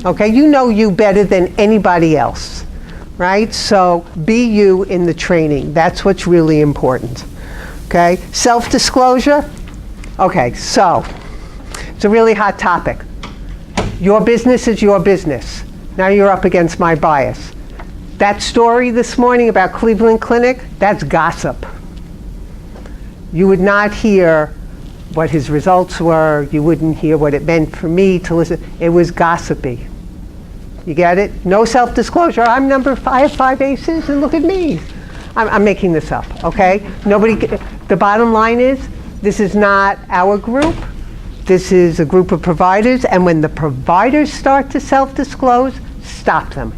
Okay, you know you better than anybody else, right? So be you in the training. That's what's really important. Okay, self-disclosure. Okay, so it's a really hot topic. Your business is your business. Now you're up against my bias. That story this morning about Cleveland Clinic, that's gossip. You would not hear what his results were. You wouldn't hear what it meant for me to listen. It was gossipy. You get it? No self-disclosure. I have 5 aces and look at me. I'm making this up, okay? The bottom line is, this is not our group. This is a group of providers, and when the providers start to self-disclose, stop them.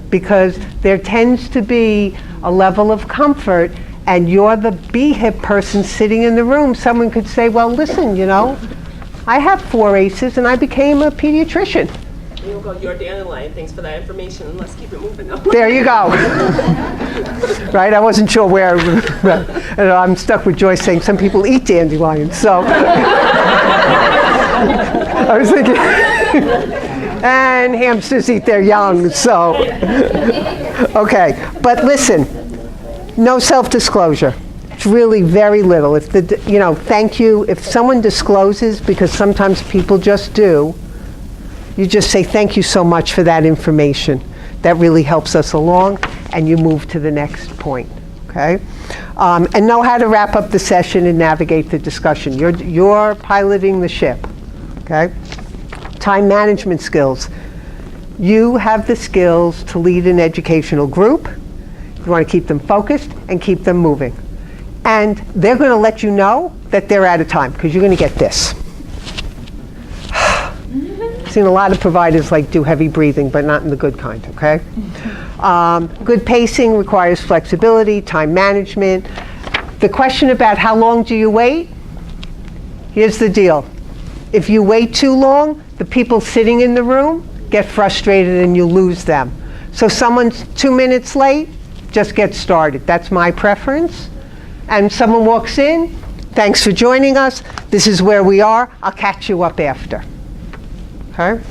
Because there tends to be a level of comfort, and you're the BHIP person sitting in the room. Someone could say, well, listen, you know, I have 4 aces and I became a pediatrician. You'll go, you're dandelion, thanks for that information, and let's keep it moving now. There you go. Right, I wasn't sure where, I'm stuck with Joyce saying some people eat dandelions, so. I was thinking, and hamsters eat their young, so. Okay, but listen, no self-disclosure. It's really very little. If thank you, if someone discloses, because sometimes people just do, you just say, thank you so much for that information. That really helps us along, and you move to the next point, okay? And know how to wrap up the session and navigate the discussion. You're piloting the ship, okay? Time management skills. You have the skills to lead an educational group. You want to keep them focused and keep them moving. And they're going to let you know that they're out of time, because you're going to get this. I've seen a lot of providers do heavy breathing, but not in the good kind, okay? Good pacing requires flexibility, time management. The question about how long do you wait? Here's the deal. If you wait too long, the people sitting in the room get frustrated and you lose them. So someone's 2 minutes late, just get started. That's my preference. And someone walks in, thanks for joining us. This is where we are. I'll catch you up after. Okay.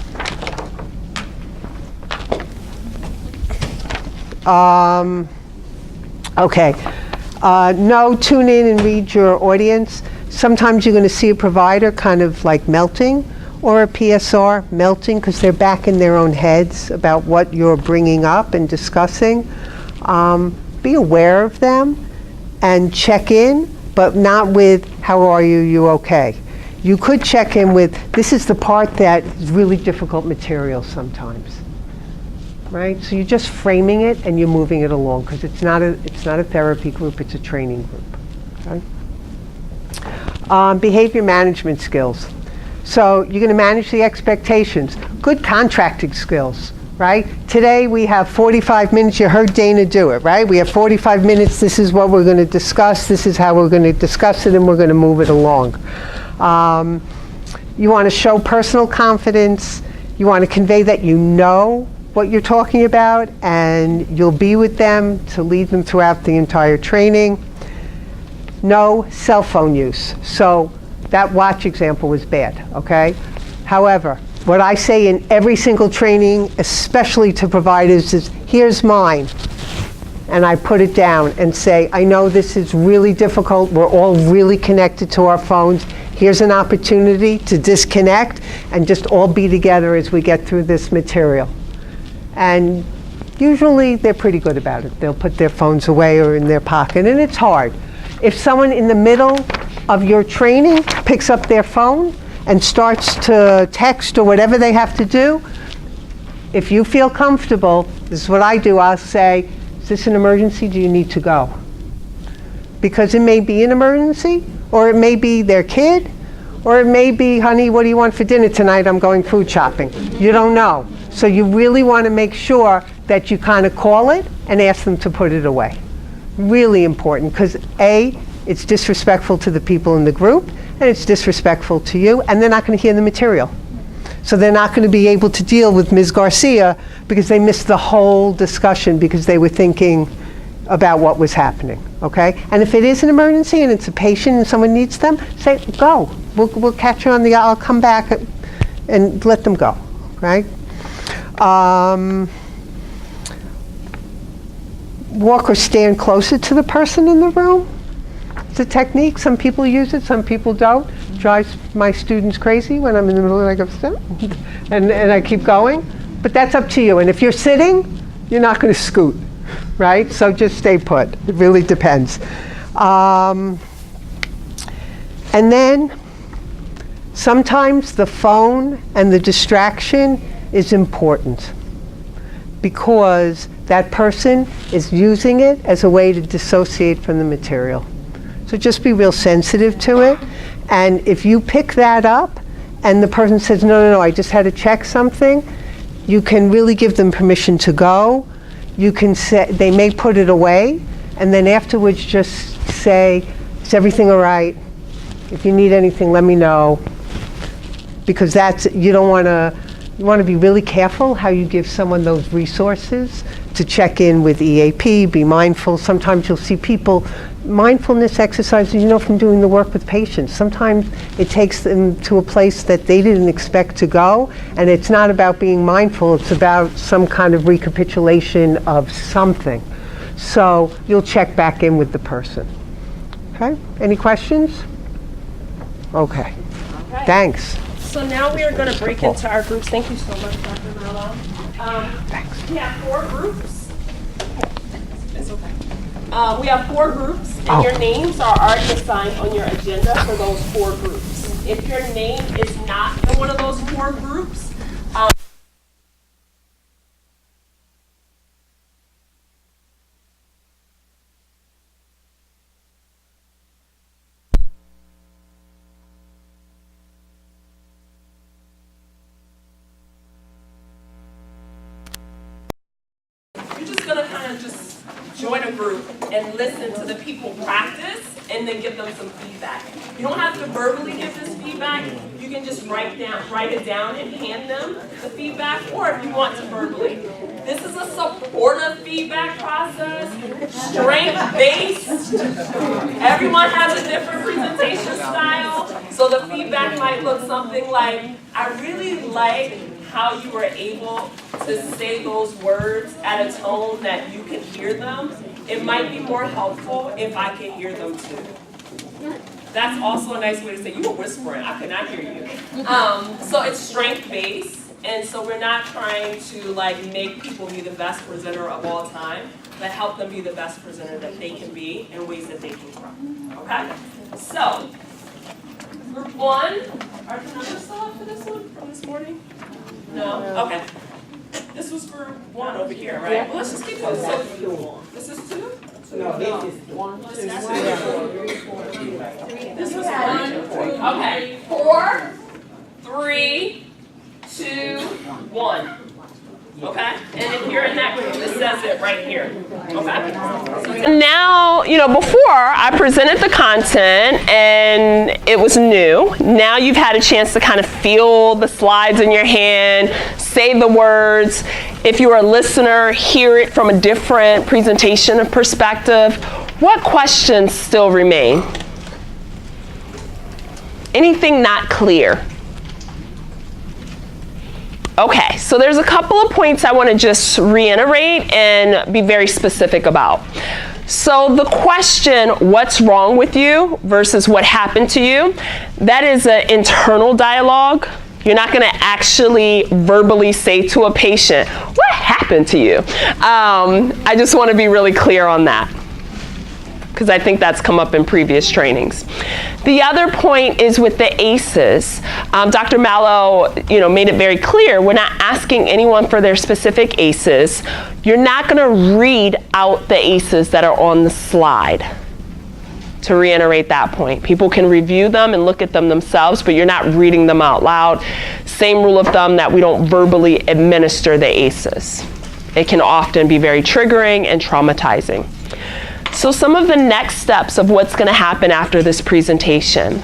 No, tune in and read your audience. Sometimes you're going to see a provider kind of melting, or a PSR melting, because they're back in their own heads about what you're bringing up and discussing. Be aware of them and check in, but not with, how are you, you okay? You could check in with, this is the part that is really difficult material sometimes, right? So you're just framing it and you're moving it along, because it's not a therapy group, it's a training group, okay? Behavior management skills. So you're going to manage the expectations. Good contracting skills, right? Today we have 45 minutes. You heard Dana do it, right? We have 45 minutes. This is what we're going to discuss. This is how we're going to discuss it, and we're going to move it along. You want to show personal confidence. You want to convey that you know what you're talking about, and you'll be with them to lead them throughout the entire training. No cell phone use. So that watch example was bad, okay? However, what I say in every single training, especially to providers, is here's mine. And I put it down and say, I know this is really difficult. We're all really connected to our phones. Here's an opportunity to disconnect and just all be together as we get through this material. And usually they're pretty good about it. They'll put their phones away or in their pocket, and it's hard. If someone in the middle of your training picks up their phone and starts to text or whatever they have to do, if you feel comfortable, this is what I do, I'll say, is this an emergency? Do you need to go? Because it may be an emergency, or it may be their kid, or it may be, honey, what do you want for dinner tonight? I'm going food shopping. You don't know. So you really want to make sure that you kind of call it and ask them to put it away. Really important, because A, it's disrespectful to the people in the group, and it's disrespectful to you, and they're not going to hear the material. So they're not going to be able to deal with Ms. Garcia because they missed the whole discussion because they were thinking about what was happening, okay? And if it is an emergency and it's a patient and someone needs them, say, go. We'll catch you on the, I'll come back and let them go, right? Walk or stand closer to the person in the room. It's a technique. Some people use it, some people don't. Drives my students crazy when I'm in the middle and I go, and I keep going. But that's up to you. And if you're sitting, you're not going to scoot, right? So just stay put. It really depends. And then sometimes the phone and the distraction is important because that person is using it as a way to dissociate from the material. So just be real sensitive to it. And if you pick that up and the person says, no, I just had to check something, you can really give them permission to go. You can say, they may put it away, and then afterwards just say, is everything all right? If you need anything, let me know. Because that's, you want to be really careful how you give someone those resources to check in with EAP, be mindful. Sometimes you'll see people, mindfulness exercises, from doing the work with patients. Sometimes it takes them to a place that they didn't expect to go, and it's not about being mindful, it's about some kind of recapitulation of something. So you'll check back in with the person. Okay, any questions? Okay. Thanks. So now we are going to break into our groups. Thank you so much, Dr. Mello. Thanks. We have 4 groups. It's okay. We have 4 groups, and your names are already assigned on your agenda for those 4 groups. If your name is not in one of those 4 groups, join a group and listen to the people practice and then give them some feedback. You don't have to verbally give this feedback. You can just write it down and hand them the feedback, or if you want to verbally. This is a supportive feedback process, strength-based. Everyone has a different presentation style, so the feedback might look something like, I really like how you were able to say those words at a tone that you can hear them. It might be more helpful if I can hear them too. That's also a nice way to say, you were whispering, I could not hear you. So it's strength-based, and so we're not trying to make people be the best presenter of all time, but help them be the best presenter that they can be in ways that they can grow. Okay? So, group 1, are the numbers still up for this one from this morning? No? Okay. This was for 1 over here, right? Well, let's just keep going. So, this is 2? No, this is 1, 2, 3, 4. This was 1, 2. Okay. 4, 3, 2, 1. Okay? And if you're in that group, it says it right here. Okay? So now, before I presented the content and it was new. Now you've had a chance to kind of feel the slides in your hand, say the words. If you're a listener, hear it from a different presentation perspective. What questions still remain? Anything not clear? Okay, so there's a couple of points I want to just reiterate and be very specific about. So the question, what's wrong with you versus what happened to you, that is an internal dialogue. You're not going to actually verbally say to a patient, what happened to you? I just want to be really clear on that, because I think that's come up in previous trainings. The other point is with the ACEs. Dr. Mallow, made it very clear, we're not asking anyone for their specific ACEs. You're not gonna read out the ACEs that are on the slide. To reiterate that point. People can review them and look at them themselves, but you're not reading them out loud. Same rule of thumb that we don't verbally administer the ACEs. It can often be very triggering and traumatizing. So some of the next steps of what's going to happen after this presentation.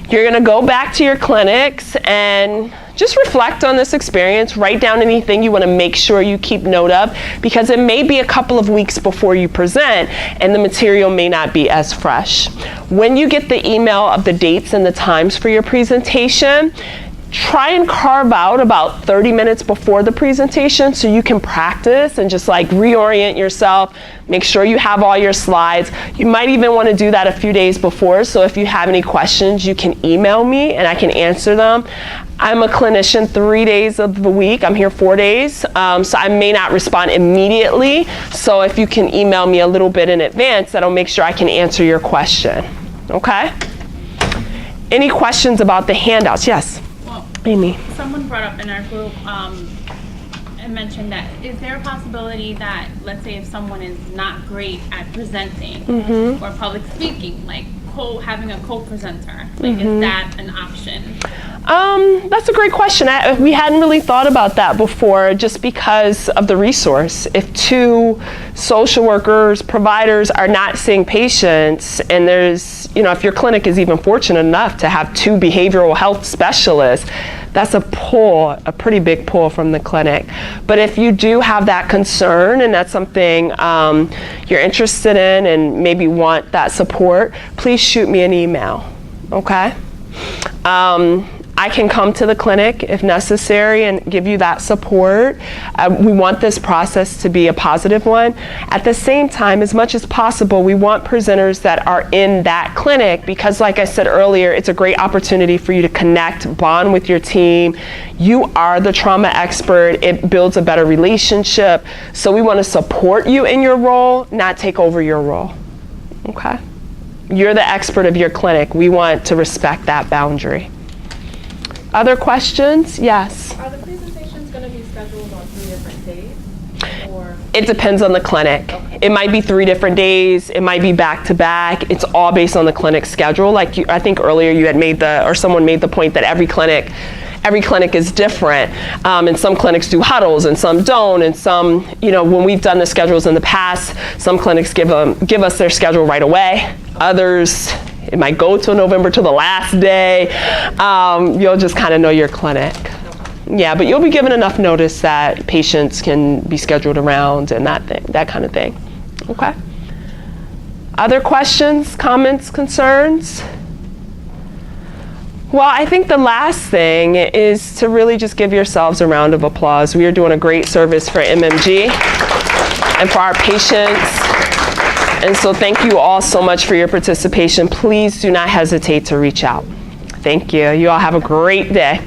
You're going to go back to your clinics and just reflect on this experience. Write down anything you want to make sure you keep note of, because it may be a couple of weeks before you present and the material may not be as fresh. When you get the email of the dates and the times for your presentation, try and carve out about 30 minutes before the presentation so you can practice and just like reorient yourself, make sure you have all your slides. You might even want to do that a few days before, so if you have any questions, you can email me and I can answer them. I'm a clinician 3 days of the week. I'm here 4 days, so I may not respond immediately. So if you can email me a little bit in advance, that'll make sure I can answer your question. Okay? Any questions about the handouts? Yes, Well, Amy. someone brought up in our group and mentioned that is there a possibility that, let's say, if someone is not great at presenting or public speaking, like having a co-presenter, like is that an option? That's a great question. We hadn't really thought about that before, just because of the resource. If 2 social workers, providers are not seeing patients, and there's, if your clinic is even fortunate enough to have 2 behavioral health specialists, that's a pretty big pull from the clinic. But if you do have that concern and that's something you're interested in and maybe want that support, please shoot me an email, okay? I can come to the clinic if necessary and give you that support. We want this process to be a positive one. At the same time, as much as possible, we want presenters that are in that clinic because, like I said earlier, it's a great opportunity for you to connect, bond with your team. You are the trauma expert. It builds a better relationship. So we want to support you in your role, not take over your role. Okay? You're the expert of your clinic. We want to respect that boundary. Other questions? Yes. Are the presentations going to be scheduled on 3 different days? Or? It depends on the clinic. Okay. It might be 3 different days. It might be back to back. It's all based on the clinic schedule. Like I think earlier you had someone made the point that every clinic is different. And some clinics do huddles and some don't. And some, when we've done the schedules in the past, some clinics give us their schedule right away. Others, it might go till November to the last day. You'll just kind of know your clinic. Yeah, but you'll be given enough notice that patients can be scheduled around and that kind of thing. Okay. Other questions, comments, concerns? Well, I think the last thing is to really just give yourselves a round of applause. We are doing a great service for MMG and for our patients. And so thank you all so much for your participation. Please do not hesitate to reach out. Thank you. You all have a great day.